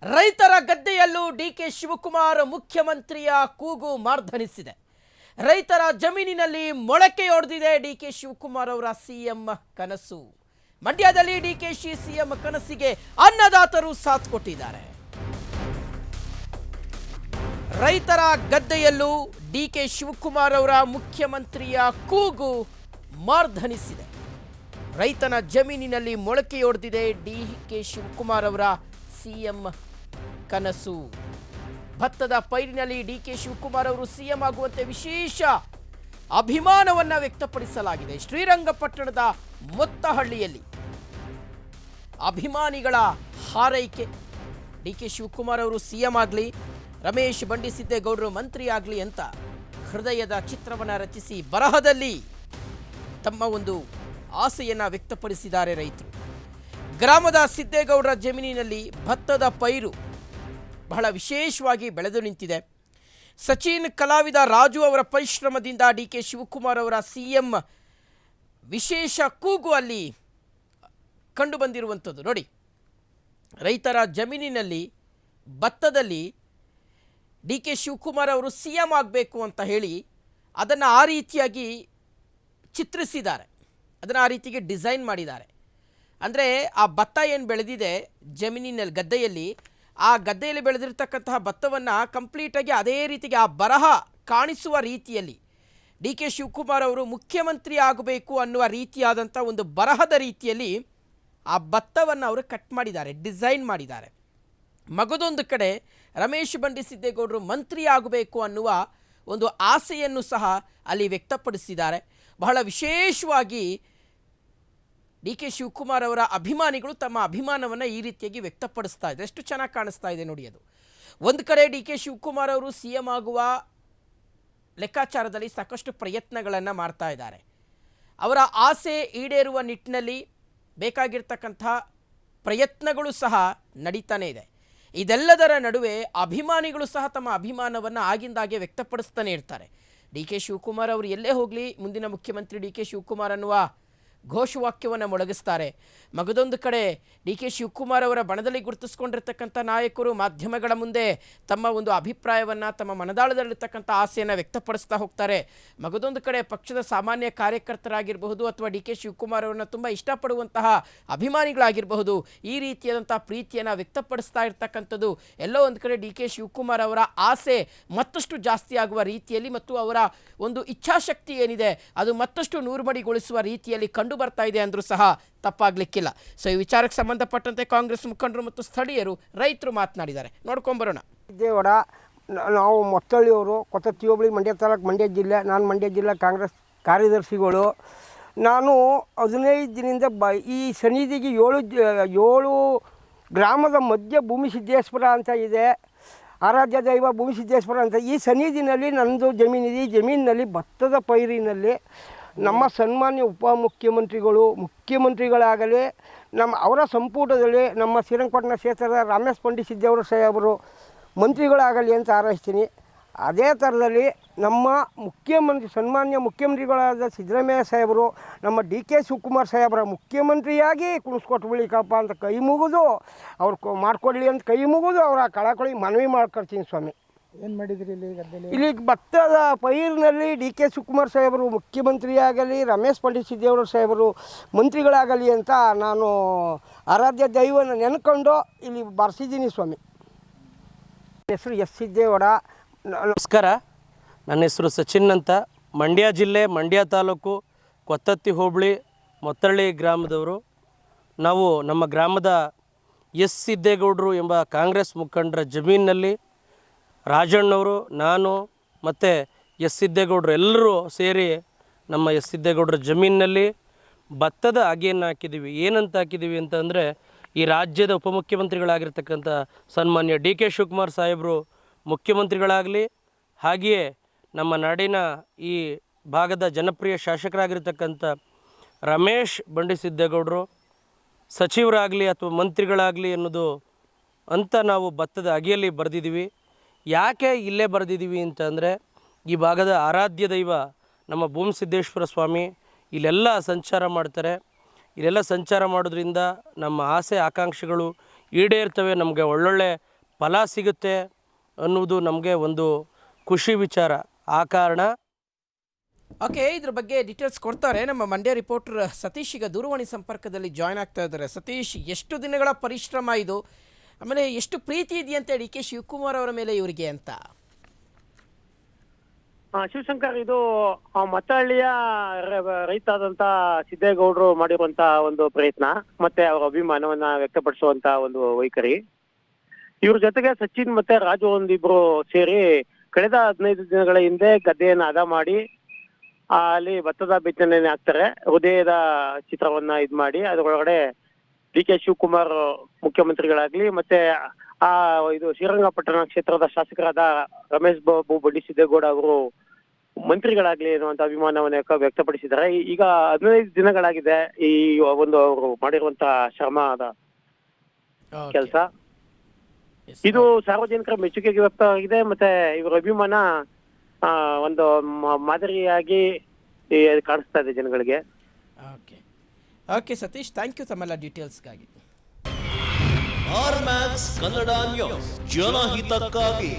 ರೈತರ ಗದ್ದೆಯಲ್ಲೂ ಡಿಕೆ ಶಿವಕುಮಾರ್ ಮುಖ್ಯಮಂತ್ರಿಯ ಕೂಗು ಮಾರ್ಧನಿಸಿದೆ. ರೈತರ ಜಮೀನಿನಲ್ಲಿ ಮೊಳಕೆಯೊಡೆದಿದೆ ಡಿಕೆ ಶಿವಕುಮಾರ್ ಅವರ ಸಿಎಂ ಕನಸು. ಮಂಡ್ಯದಲ್ಲಿ ಡಿಕೆಶಿ ಸಿಎಂ ಕನಸಿಗೆ ಅನ್ನದಾತರು ಸಾಥ್ ಕೊಟ್ಟಿದ್ದಾರೆ. ರೈತರ ಗದ್ದೆಯಲ್ಲೂ ಡಿಕೆ ಶಿವಕುಮಾರ್ ಅವರ ಮುಖ್ಯಮಂತ್ರಿಯ ಕೂಗು ಮಾರ್ಧನಿಸಿದೆ. ರೈತನ ಜಮೀನಿನಲ್ಲಿ ಮೊಳಕೆಯೊಡೆದಿದೆ ಡಿಕೆ ಶಿವಕುಮಾರ್ ಅವರ ಸಿಎಂ ಕನಸು. ಭತ್ತದ ಪೈರಿನಲ್ಲಿ ಡಿಕೆ ಶಿವಕುಮಾರ್ ಅವರು ಸಿಎಂ ಆಗುವಂತೆ ವಿಶೇಷ ಅಭಿಮಾನವನ್ನ ವ್ಯಕ್ತಪಡಿಸಲಾಗಿದೆ. ಶ್ರೀರಂಗಪಟ್ಟಣದ ಮೊತ್ತಹಳ್ಳಿಯಲ್ಲಿ ಅಭಿಮಾನಿಗಳ ಹಾರೈಕೆ, ಡಿಕೆ ಶಿವಕುಮಾರ್ ಅವರು ಸಿಎಂ ಆಗಲಿ, ರಮೇಶ್ ಬಂಡಿಸಿದ್ದೇಗೌಡರು ಮಂತ್ರಿ ಆಗಲಿ ಅಂತ ಹೃದಯದ ಚಿತ್ರವನ್ನು ರಚಿಸಿ ಬರಹದಲ್ಲಿ ತಮ್ಮ ಒಂದು ಆಸೆಯನ್ನ ವ್ಯಕ್ತಪಡಿಸಿದ್ದಾರೆ ರೈತರು. ಗ್ರಾಮದ ಸಿದ್ದೇಗೌಡರ ಜಮೀನಿನಲ್ಲಿ ಭತ್ತದ ಪೈರು ಬಹಳ ವಿಶೇಷವಾಗಿ ಬೆಳೆದು ನಿಂತಿದೆ. ಸಚಿನ್ ಕಲಾವಿದ ರಾಜು ಅವರ ಪರಿಶ್ರಮದಿಂದ ಡಿಕೆ ಶಿವಕುಮಾರ್ ಅವರ ಸಿಎಂ ವಿಶೇಷ ಕೂಗು ಅಲ್ಲಿ ಕಂಡು ಬಂದಿರುವಂಥದ್ದು ನೋಡಿ. ರೈತರ ಜಮೀನಿನಲ್ಲಿ ಭತ್ತದಲ್ಲಿ ಡಿಕೆ ಶಿವಕುಮಾರ್ ಅವರು ಸಿಎಂ ಆಗಬೇಕು ಅಂತ ಹೇಳಿ ಅದನ್ನು ಆ ರೀತಿಯಾಗಿ ಚಿತ್ರಿಸಿದ್ದಾರೆ, ಅದನ್ನು ಆ ರೀತಿಗೆ ಡಿಸೈನ್ ಮಾಡಿದ್ದಾರೆ. ಅಂದರೆ ಆ ಭತ್ತ ಏನು ಬೆಳೆದಿದೆ ಜಮೀನಿನಲ್ಲಿ ಗದ್ದೆಯಲ್ಲಿ, ಆ ಗದ್ದೆಯಲ್ಲಿ ಬೆಳೆದಿರ್ತಕ್ಕಂತಹ ಭತ್ತವನ್ನು ಕಂಪ್ಲೀಟಾಗಿ ಅದೇ ರೀತಿಗೆ ಆ ಬರಹ ಕಾಣಿಸುವ ರೀತಿಯಲ್ಲಿ ಡಿಕೆ ಶಿವಕುಮಾರ್ ಅವರು ಮುಖ್ಯಮಂತ್ರಿ ಆಗಬೇಕು ಅನ್ನುವ ರೀತಿಯಾದಂಥ ಒಂದು ಬರಹದ ರೀತಿಯಲ್ಲಿ ಆ ಭತ್ತವನ್ನು ಅವರು ಕಟ್ ಮಾಡಿದ್ದಾರೆ, ಡಿಸೈನ್ ಮಾಡಿದ್ದಾರೆ. ಮಗದೊಂದು ಕಡೆ ರಮೇಶ್ ಬಂಡಿಸಿದ್ದೇಗೌಡರು ಮಂತ್ರಿ ಆಗಬೇಕು ಅನ್ನುವ ಒಂದು ಆಸೆಯನ್ನು ಸಹ ಅಲ್ಲಿ ವ್ಯಕ್ತಪಡಿಸಿದ್ದಾರೆ. ಬಹಳ ವಿಶೇಷವಾಗಿ ಡಿಕೆ ಶಿವಕುಮಾರ್ ಅವರ ಅಭಿಮಾನಿಗಳು ತಮ್ಮ ಅಭಿಮಾನವನ್ನು ಈ ರೀತಿಯಾಗಿ ವ್ಯಕ್ತಪಡಿಸ್ತಾ ಇದ್ದಾರೆ. ಎಷ್ಟು ಚೆನ್ನಾಗಿ ಕಾಣಿಸ್ತಾ ಇದೆ ನೋಡಿ. ಅದು ಒಂದು ಕಡೆ ಡಿಕೆ ಶಿವಕುಮಾರ್ ಅವರು ಸಿಎಂ ಆಗುವ ಲೆಕ್ಕಾಚಾರದಲ್ಲಿ ಸಾಕಷ್ಟು ಪ್ರಯತ್ನಗಳನ್ನು ಮಾಡ್ತಾ ಇದ್ದಾರೆ. ಅವರ ಆಸೆ ಈಡೇರುವ ನಿಟ್ಟಿನಲ್ಲಿ ಬೇಕಾಗಿರ್ತಕ್ಕಂಥ ಪ್ರಯತ್ನಗಳು ಸಹ ನಡೀತಾನೆ ಇದೆ. ಇದೆಲ್ಲದರ ನಡುವೆ ಅಭಿಮಾನಿಗಳು ಸಹ ತಮ್ಮ ಅಭಿಮಾನವನ್ನು ಆಗಿಂದಾಗೆ ವ್ಯಕ್ತಪಡಿಸ್ತಾನೆ ಇರ್ತಾರೆ. ಡಿಕೆ ಶಿವಕುಮಾರ್ ಅವರು ಎಲ್ಲೇ ಹೋಗಲಿ ಮುಂದಿನ ಮುಖ್ಯಮಂತ್ರಿ ಡಿಕೆ ಶಿವಕುಮಾರ್ ಅನ್ನುವ ಘೋಷವಾಕ್ಯವನ್ನು ಮೊಳಗಿಸ್ತಾರೆ. ಮಗದೊಂದು ಕಡೆ ಡಿಕೆ ಶಿವಕುಮಾರ್ ಅವರ ಬಣದಲ್ಲಿ ಗುರುತಿಸ್ಕೊಂಡಿರ್ತಕ್ಕಂಥ ನಾಯಕರು ಮಾಧ್ಯಮಗಳ ಮುಂದೆ ತಮ್ಮ ಒಂದು ಅಭಿಪ್ರಾಯವನ್ನು, ತಮ್ಮ ಮನದಾಳದಲ್ಲಿರ್ತಕ್ಕಂಥ ಆಸೆಯನ್ನು ವ್ಯಕ್ತಪಡಿಸ್ತಾ ಹೋಗ್ತಾರೆ. ಮಗದೊಂದು ಕಡೆ ಪಕ್ಷದ ಸಾಮಾನ್ಯ ಕಾರ್ಯಕರ್ತರಾಗಿರಬಹುದು ಅಥವಾ ಡಿಕೆ ಶಿವಕುಮಾರ್ ಅವರನ್ನು ತುಂಬ ಇಷ್ಟಪಡುವಂತಹ ಅಭಿಮಾನಿಗಳಾಗಿರಬಹುದು, ಈ ರೀತಿಯಾದಂಥ ಪ್ರೀತಿಯನ್ನು ವ್ಯಕ್ತಪಡಿಸ್ತಾ ಇರ್ತಕ್ಕಂಥದ್ದು ಎಲ್ಲೋ ಒಂದು ಕಡೆ ಡಿಕೆ ಶಿವಕುಮಾರ್ ಅವರ ಆಸೆ ಮತ್ತಷ್ಟು ಜಾಸ್ತಿ ಆಗುವ ರೀತಿಯಲ್ಲಿ ಮತ್ತು ಅವರ ಒಂದು ಇಚ್ಛಾಶಕ್ತಿ ಏನಿದೆ ಅದು ಮತ್ತಷ್ಟು ನೂರ್ಮಡಿಗೊಳಿಸುವ ರೀತಿಯಲ್ಲಿ ಕಂಡು ಬರ್ತಾ ಇದೆ ಅಂದರೂ ಸಹ ತಪ್ಪಾಗ್ಲಿಕ್ಕಿಲ್ಲ. ಸೊ ಈ ವಿಚಾರಕ್ಕೆ ಸಂಬಂಧಪಟ್ಟಂತೆ ಕಾಂಗ್ರೆಸ್ ಮುಖಂಡರು ಮತ್ತು ಸ್ಥಳೀಯರು, ರೈತರು ಮಾತನಾಡಿದ್ದಾರೆ. ನೋಡ್ಕೊಂಬರೋಣ. ದೇವಡ ನಾವು ಮೊತ್ತಳ್ಳಿಯವರು, ಕೊತ್ತತ್ತಿ ಹೋಬಳಿ, ಮಂಡ್ಯ ತಾಲೂಕು, ಮಂಡ್ಯ ಜಿಲ್ಲೆ. ನಾನು ಮಂಡ್ಯ ಜಿಲ್ಲಾ ಕಾಂಗ್ರೆಸ್ ಕಾರ್ಯದರ್ಶಿಗಳು. ನಾನು 15 ದಿನದಿಂದ ಈ ಸನ್ನಿಧಿಗೆ 7 ಗ್ರಾಮದ ಮಧ್ಯ ಭೂಮಿ ಸಿದ್ದೇಶ್ವರ ಅಂತ ಇದೆ, ಆರಾಧ್ಯ ದೈವ ಭೂಮಿ ಸಿದ್ದೇಶ್ವರ ಅಂತ. ಈ ಸನ್ನಿಧಿನಲ್ಲಿ ನನ್ನದು ಜಮೀನಿದೆ. ಈ ಜಮೀನಿನಲ್ಲಿ ಭತ್ತದ ಪೈರಿನಲ್ಲಿ ನಮ್ಮ ಸನ್ಮಾನ್ಯ ಮುಖ್ಯಮಂತ್ರಿಗಳಾಗಲಿ ಅವರ ಸಂಪುಟದಲ್ಲಿ ನಮ್ಮ ಶ್ರೀರಂಗಪಟ್ಟಣ ಕ್ಷೇತ್ರದ ರಮೇಶ್ ಬಂಡಿಸಿದ್ದೇಗೌಡರು ಸಾಹೇಬರು ಮಂತ್ರಿಗಳಾಗಲಿ ಅಂತ ಹಾರೈಸ್ತೀನಿ. ಅದೇ ಥರದಲ್ಲಿ ನಮ್ಮ ಸನ್ಮಾನ್ಯ ಮುಖ್ಯಮಂತ್ರಿಗಳಾದ ಸಿದ್ದರಾಮಯ್ಯ ಸಾಹೇಬರು ನಮ್ಮ ಕೆ ಶಿವಕುಮಾರ್ ಸಾಹೇಬರ ಮುಖ್ಯಮಂತ್ರಿಯಾಗಿ ಕುಣಿಸ್ಕೊಟ್ಬಿಡ್ಲಿಕ್ಕಪ್ಪ ಅಂತ ಕೈ ಮುಗಿದು ಅವ್ರು ಮಾಡಿಕೊಡ್ಲಿ ಅಂತ ಕೈ ಮುಗಿದು ಅವರ ಕಳಕಳಿ ಮನವಿ ಮಾಡ್ಕೊಳ್ತೀನಿ ಸ್ವಾಮಿ. ಏನು ಮಾಡಿದ್ರಿ ಇಲ್ಲಿ ಭತ್ತದ ಪೈರಿನಲ್ಲಿ ಕೆ ಶಿವಕುಮಾರ್ ಸಾಹೇಬರು ಮುಖ್ಯಮಂತ್ರಿಯಾಗಲಿ, ರಮೇಶ್ ಬಂಡಿಸಿದ್ದೇಗೌಡರು ಸಾಹೇಬರು ಮಂತ್ರಿಗಳಾಗಲಿ ಅಂತ ನಾನು ಆರಾಧ್ಯ ದೈವನ ನೆನ್ಕೊಂಡು ಇಲ್ಲಿ ಬರ್ಸಿದ್ದೀನಿ ಸ್ವಾಮಿ. ನನ್ನ ಹೆಸರು ಎಸ್ ಸಿದ್ದೇಗೌಡ. ನಮಸ್ಕಾರ, ನನ್ನ ಹೆಸರು ಸಚಿನ್ ಅಂತ. ಮಂಡ್ಯ ಜಿಲ್ಲೆ, ಮಂಡ್ಯ ತಾಲೂಕು, ಕೊತ್ತತ್ತಿ ಹೋಬಳಿ, ಮೊತ್ತಳ್ಳಿ ಗ್ರಾಮದವರು. ನಾವು ನಮ್ಮ ಗ್ರಾಮದ ಎಸ್ ಸಿದ್ದೇಗೌಡರು ಎಂಬ ಕಾಂಗ್ರೆಸ್ ಮುಖಂಡರ ಜಮೀನಿನಲ್ಲಿ ರಾಜಣ್ಣವರು, ನಾನು ಮತ್ತು ಎಸ್ ಸಿದ್ದೇಗೌಡರು ಎಲ್ಲರೂ ಸೇರಿ ನಮ್ಮ ಎಸ್ ಸಿದ್ದೇಗೌಡರ ಜಮೀನಿನಲ್ಲಿ ಭತ್ತದ ಅಗೆಯನ್ನು ಹಾಕಿದ್ದೀವಿ. ಏನಂತ ಹಾಕಿದ್ದೀವಿ ಅಂತಂದರೆ, ಈ ರಾಜ್ಯದ ಉಪಮುಖ್ಯಮಂತ್ರಿಗಳಾಗಿರ್ತಕ್ಕಂಥ ಸನ್ಮಾನ್ಯ ಕೆ ಶಿವಕುಮಾರ್ ಸಾಹೇಬರು ಮುಖ್ಯಮಂತ್ರಿಗಳಾಗಲಿ, ಹಾಗೆಯೇ ನಮ್ಮ ನಾಡಿನ ಈ ಭಾಗದ ಜನಪ್ರಿಯ ಶಾಸಕರಾಗಿರ್ತಕ್ಕಂಥ ರಮೇಶ್ ಬಂಡಿಸಿದ್ದೇಗೌಡರು ಸಚಿವರಾಗಲಿ ಅಥವಾ ಮಂತ್ರಿಗಳಾಗಲಿ ಅನ್ನೋದು ಅಂತ ನಾವು ಭತ್ತದ ಅಗೆಯಲ್ಲಿ ಬರೆದಿದ್ದೀವಿ. ಯಾಕೆ ಇಲ್ಲೇ ಬರೆದಿದ್ದೀವಿ ಅಂತಂದರೆ, ಈ ಭಾಗದ ಆರಾಧ್ಯ ದೈವ ನಮ್ಮ ಭೂಮಿ ಸಿದ್ದೇಶ್ವರ ಸ್ವಾಮಿ ಇಲ್ಲೆಲ್ಲ ಸಂಚಾರ ಮಾಡ್ತಾರೆ. ಇಲ್ಲೆಲ್ಲ ಸಂಚಾರ ಮಾಡೋದ್ರಿಂದ ನಮ್ಮ ಆಸೆ ಆಕಾಂಕ್ಷೆಗಳು ಈಡೇರ್ತವೆ, ನಮಗೆ ಒಳ್ಳೊಳ್ಳೆ ಫಲ ಸಿಗುತ್ತೆ ಅನ್ನುವುದು ನಮಗೆ ಒಂದು ಖುಷಿ ವಿಚಾರ. ಆ ಕಾರಣ ಓಕೆ, ಇದ್ರ ಬಗ್ಗೆ ಡೀಟೇಲ್ಸ್ ಕೊಡ್ತಾರೆ ನಮ್ಮ ಮಂಡ್ಯ ರಿಪೋರ್ಟರ್ ಸತೀಶ್. ಈಗ ದೂರವಾಣಿ ಸಂಪರ್ಕದಲ್ಲಿ ಜಾಯ್ನ್ ಆಗ್ತಾ ಇದ್ದಾರೆ. ಸತೀಶ್, ಎಷ್ಟು ದಿನಗಳ ಪರಿಶ್ರಮ ಇದು, ಆಮೇಲೆ ಎಷ್ಟು ಪ್ರೀತಿ ಇದೆಯಂತೆ ಡಿ ಕೆ ಶಿವಕುಮಾರ್ ಅವರ ಮೇಲೆ ಇವರಿಗೆ ಅಂತ? ಶಿವಶಂಕರ್, ಇದು ಮತ್ತಹಳ್ಳಿಯ ರೈತ ಆದಂತ ಸಿದ್ದೇಗೌಡರು ಮಾಡಿರುವಂತ ಒಂದು ಪ್ರಯತ್ನ ಮತ್ತೆ ಅವರ ಅಭಿಮಾನವನ್ನ ವ್ಯಕ್ತಪಡಿಸುವಂತ ಒಂದು ವೈಖರಿ. ಇವ್ರ ಜೊತೆಗೆ ಸಚಿನ್ ಮತ್ತೆ ರಾಜು ಒಂದಿಬ್ರು ಸೇರಿ ಕಳೆದ 15 ದಿನಗಳ ಹಿಂದೆ ಗದ್ದೆಯನ್ನ ಹದ ಮಾಡಿ ಅಲ್ಲಿ ಭತ್ತದ ಬಿತ್ತನೆ ಹಾಕ್ತಾರೆ. ಹೃದಯದ ಚಿತ್ರವನ್ನ ಇದ್ ಮಾಡಿ ಅದರೊಳಗಡೆ ಡಿ ಕೆ ಶಿವಕುಮಾರ್ ಮುಖ್ಯಮಂತ್ರಿಗಳಾಗ್ಲಿ ಮತ್ತೆ ಇದು ಶ್ರೀರಂಗಪಟ್ಟಣ ಕ್ಷೇತ್ರದ ಶಾಸಕರಾದ ರಮೇಶ್ ಬಾಬು ಬಂಡಿ ಸಿದ್ದೇಗೌಡ ಅವರು ಮಂತ್ರಿಗಳಾಗ್ಲಿ ಅನ್ನುವಂತ ಅಭಿಮಾನವನ್ನ ವ್ಯಕ್ತಪಡಿಸಿದ್ದಾರೆ. ಈಗ 15 ದಿನಗಳಾಗಿದೆ ಈ ಒಂದು ಅವರು ಮಾಡಿರುವಂತ ಶ್ರಮದ ಕೆಲಸ. ಇದು ಸಾರ್ವಜನಿಕರ ಮೆಚ್ಚುಗೆಗೆ ವ್ಯಕ್ತವಾಗಿದೆ. ಮತ್ತೆ ಇವರ ಅಭಿಮಾನ ಒಂದು ಮಾದರಿಯಾಗಿ ಕಾಣಿಸ್ತಾ ಇದೆ ಜನಗಳಿಗೆ. Okay okay Satish, thank you ತಮ್ಮೆಲ್ಲ ಡೀಟೇಲ್ಸ್ಗಾಗಿ. ಆರ್ ಮ್ಯಾಕ್ಸ್ ಕನ್ನಡ ನ್ಯೂಸ್, ಜನಹಿತಕ್ಕಾಗಿ.